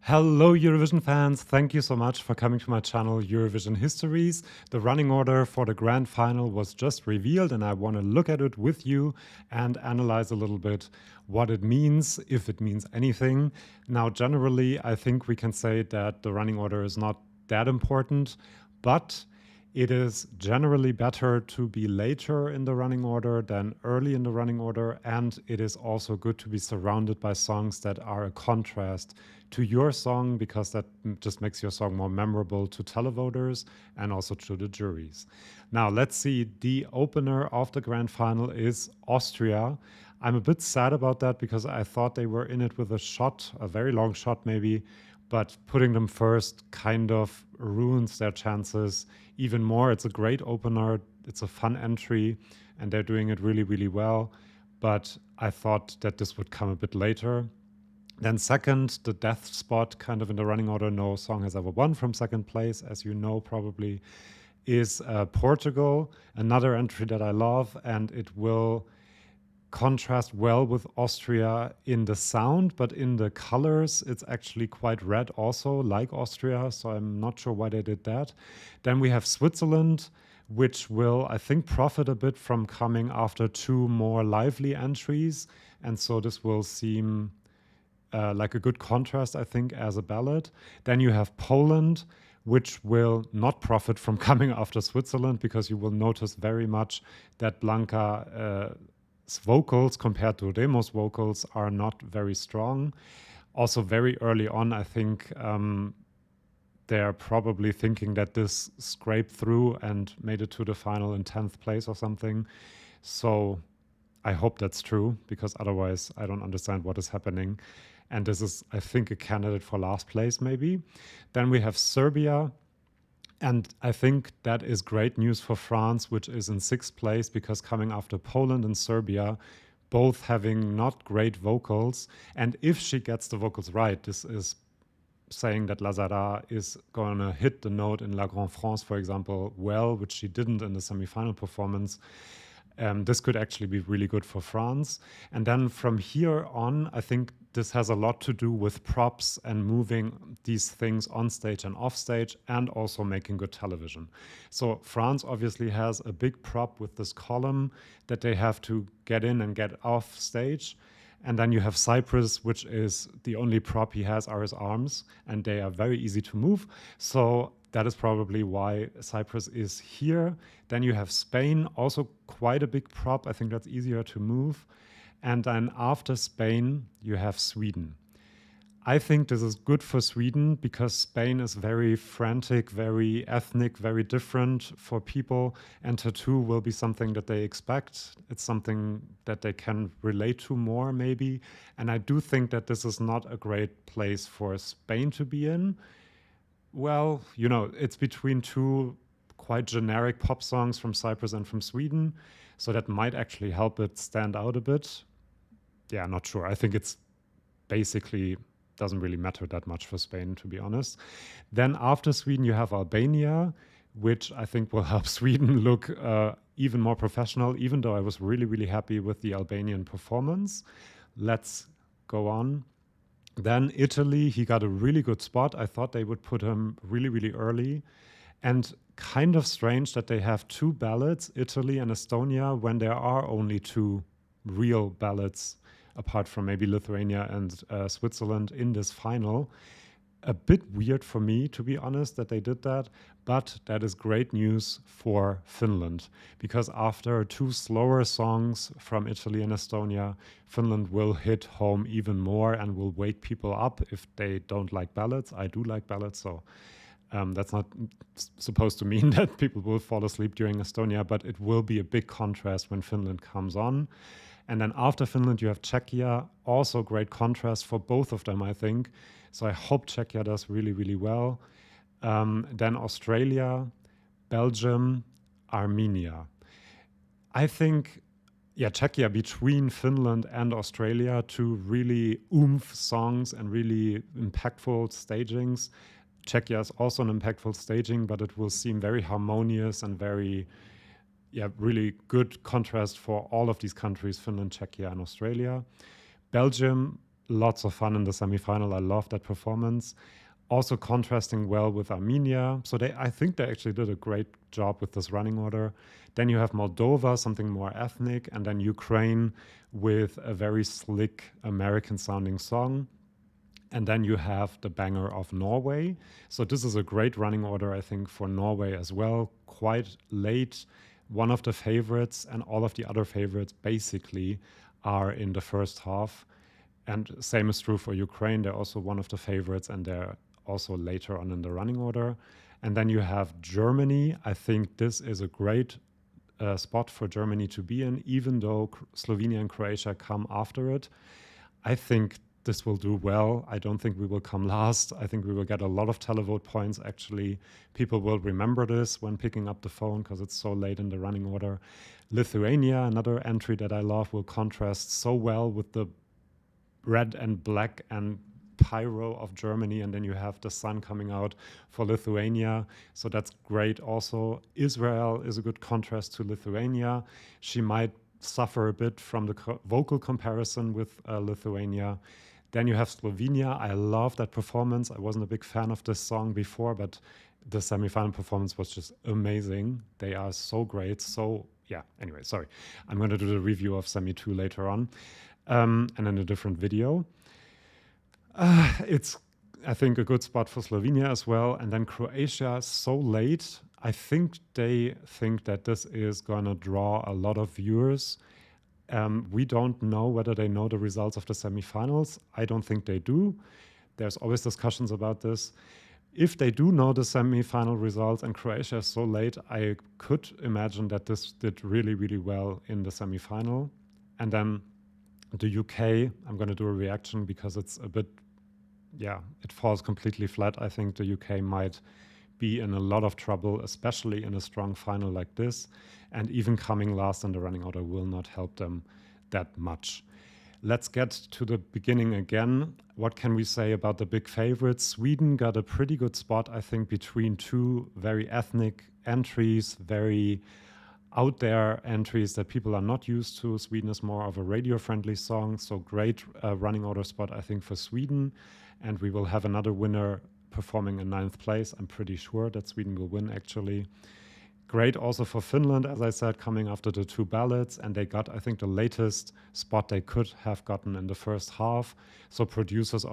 Hello, Eurovision fans. Thank you so much for coming to my channel, Eurovision Histories. The running order for the grand final was just revealed, and I want to look at it with you and analyze a little bit what it means, if it means anything. Now, generally, I think we can say that the running order is not that important, but it is generally better to be later in the running order than early in the running order, and it is also good to be surrounded by songs that are a contrast to your song, because that just makes your song more memorable to televoters and also to the juries. Now, let's see. The opener of the grand final is Austria. I'm a bit sad about that because I thought they were in it with a shot, a very long shot maybe, but putting them first kind of ruins their chances even more. It's a great opener, it's a fun entry, and they're doing it really, really well. But I thought that this would come a bit later. Then second, the death spot kind of in the running order, no song has ever won from second place, as you know probably, is Portugal, another entry that I love, and it will contrast well with Austria in the sound, but in the colors, it's actually quite red also, like Austria, so I'm not sure why they did that. Then we have Switzerland, which will, I think, profit a bit from coming after two more lively entries, and so this will seem like a good contrast, I think, as a ballad. Then you have Poland, which will not profit from coming after Switzerland, because you will notice very much that Blanca's vocals compared to Remo's vocals are not very strong. Also, very early on, I think they're probably thinking that this scraped through and made it to the final in 10th place or something. So I hope that's true, because otherwise I don't understand what is happening. And this is, I think, a candidate for last place, maybe. Then we have Serbia. And I think that is great news for France, which is in 6th place, because coming after Poland and Serbia, both having not great vocals. And if she gets the vocals right, this is saying that Lazara is going to hit the note in La Grande France, for example, well, which she didn't in the semifinal performance. This could actually be really good for France. And then from here on, I think this has a lot to do with props and moving these things on stage and off stage, and also making good television. So France obviously has a big prop with this column that they have to get in and get off stage. And then you have Cyprus, which is the only prop he has are his arms, and they are very easy to move. So that is probably why Cyprus is here. Then you have Spain, also quite a big prop. I think that's easier to move. And then after Spain, you have Sweden. I think this is good for Sweden because Spain is very frantic, very ethnic, very different for people. And tattoo will be something that they expect. It's something that they can relate to more, maybe. And I do think that this is not a great place for Spain to be in. Well, you know, it's between two quite generic pop songs from Cyprus and from Sweden. So that might actually help it stand out a bit. Yeah, not sure. I think it's basically doesn't really matter that much for Spain, to be honest. Then after Sweden, you have Albania, which I think will help Sweden look even more professional, even though I was really, really happy with the Albanian performance. Let's go on. Then Italy, he got a really good spot. I thought they would put him really, really early. And kind of strange that they have two ballads, Italy and Estonia, when there are only two real ballads, apart from maybe Lithuania and Switzerland in this final. A bit weird for me, to be honest, that they did that, but that is great news for Finland, because after two slower songs from Italy and Estonia, Finland will hit home even more and will wake people up if they don't like ballads. I do like ballads, so that's not supposed to mean that people will fall asleep during Estonia, but it will be a big contrast when Finland comes on. And then after Finland, you have Czechia, also great contrast for both of them, I think. So I hope Czechia does really, really well. Then Australia, Belgium, Armenia. I think, yeah, Czechia between Finland and Australia, two really oomph songs and really impactful stagings. Czechia is also an impactful staging, but it will seem very harmonious and very, yeah, really good contrast for all of these countries, Finland, Czechia, and Australia. Belgium lots of fun in the semifinal. I love that performance. Also contrasting well with Armenia. So I think they actually did a great job with this running order. Then you have Moldova, something more ethnic, and then Ukraine with a very slick American sounding song. And then you have the banger of Norway. So this is a great running order, I think, for Norway as well. Quite late, one of the favorites, and all of the other favorites basically are in the first half. And same is true for Ukraine. They're also one of the favorites, and they're also later on in the running order. And then you have Germany. I think this is a great spot for Germany to be in, even though Slovenia and Croatia come after it. I think this will do well. I don't think we will come last. I think we will get a lot of televote points, actually. People will remember this when picking up the phone because it's so late in the running order. Lithuania, another entry that I love, will contrast so well with the red and black and pyro of Germany, and then you have the sun coming out for Lithuania. So that's great also. Israel is a good contrast to Lithuania. She might suffer a bit from the vocal comparison with Lithuania. Then you have Slovenia. I love that performance. I wasn't a big fan of this song before, but the semifinal performance was just amazing. They are so great. So yeah, anyway, sorry. I'm going to do the review of Semi 2 later on, and in a different video. It's, I think, a good spot for Slovenia as well. And then Croatia, so late. I think they think that this is going to draw a lot of viewers. We don't know whether they know the results of the semifinals. I don't think they do. There's always discussions about this. If they do know the semifinal results and Croatia is so late, I could imagine that this did really, really well in the semifinal. And then the UK, I'm going to do a reaction because it's a bit, yeah, it falls completely flat. I think the UK might be in a lot of trouble, especially in a strong final like this. And even coming last in the running order will not help them that much. Let's get to the beginning again. What can we say about the big favorites? Sweden got a pretty good spot, I think, between two very ethnic entries, very out there entries that people are not used to. Sweden is more of a radio-friendly song, so great running order spot, I think, for Sweden. And we will have another winner performing in 9th place. I'm pretty sure that Sweden will win, actually. Great also for Finland, as I said, coming after the two ballads. And they got, I think, the latest spot they could have gotten in the first half. So producers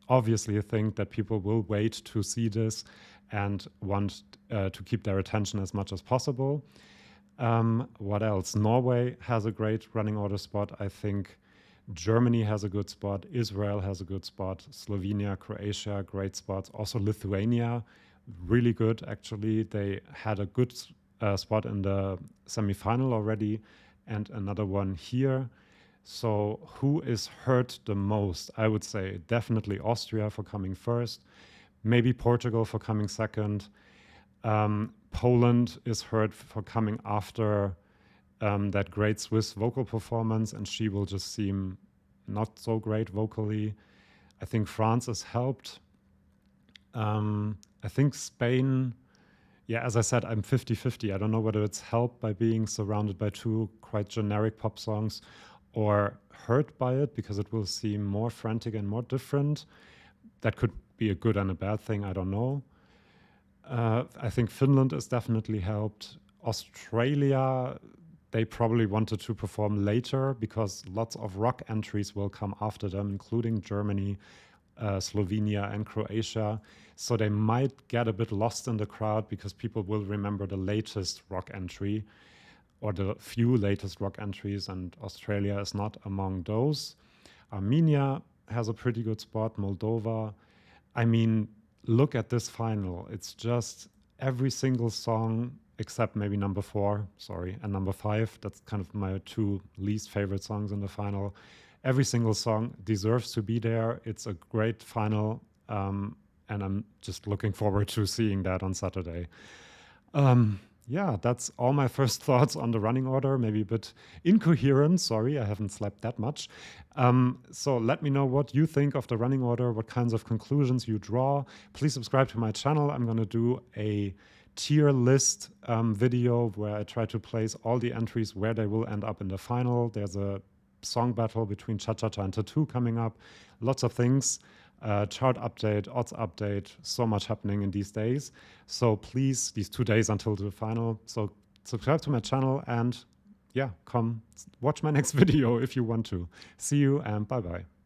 obviously think that people will wait to see this and want to keep their attention as much as possible. What else? Norway has a great running order spot, I think. Germany has a good spot. Israel has a good spot. Slovenia, Croatia, great spots. Also Lithuania, really good, actually. They had a good spot in the semifinal already and another one here. So who is hurt the most? I would say definitely Austria for coming first. Maybe Portugal for coming second. Poland is hurt for coming after that great Swiss vocal performance, and she will just seem not so great vocally. I think France is helped. I think Spain, yeah, as I said, I'm 50-50. I don't know whether it's helped by being surrounded by two quite generic pop songs or hurt by it because it will seem more frantic and more different. That could be a good and a bad thing, I don't know. I think Finland is definitely helped. Australia, they probably wanted to perform later because lots of rock entries will come after them, including Germany, Slovenia, and Croatia. So they might get a bit lost in the crowd because people will remember the latest rock entry or the few latest rock entries, and Australia is not among those. Armenia has a pretty good spot, Moldova. I mean, look at this final. It's just every single song except maybe number 4, sorry, and number 5. That's kind of my two least favorite songs in the final. Every single song deserves to be there. It's a great final, and I'm just looking forward to seeing that on Saturday. Yeah, that's all my first thoughts on the running order. Maybe a bit incoherent. Sorry, I haven't slept that much. So let me know what you think of the running order, what kinds of conclusions you draw. Please subscribe to my channel. I'm going to do a tier list video where I try to place all the entries where they will end up in the final. There's a song battle between Cha Cha Cha and Tattoo coming up. Lots of things. Chart update, odds update, so much happening in these days. So please, these 2 days until the final. So subscribe to my channel and yeah, come watch my next video if you want to. See you and bye bye.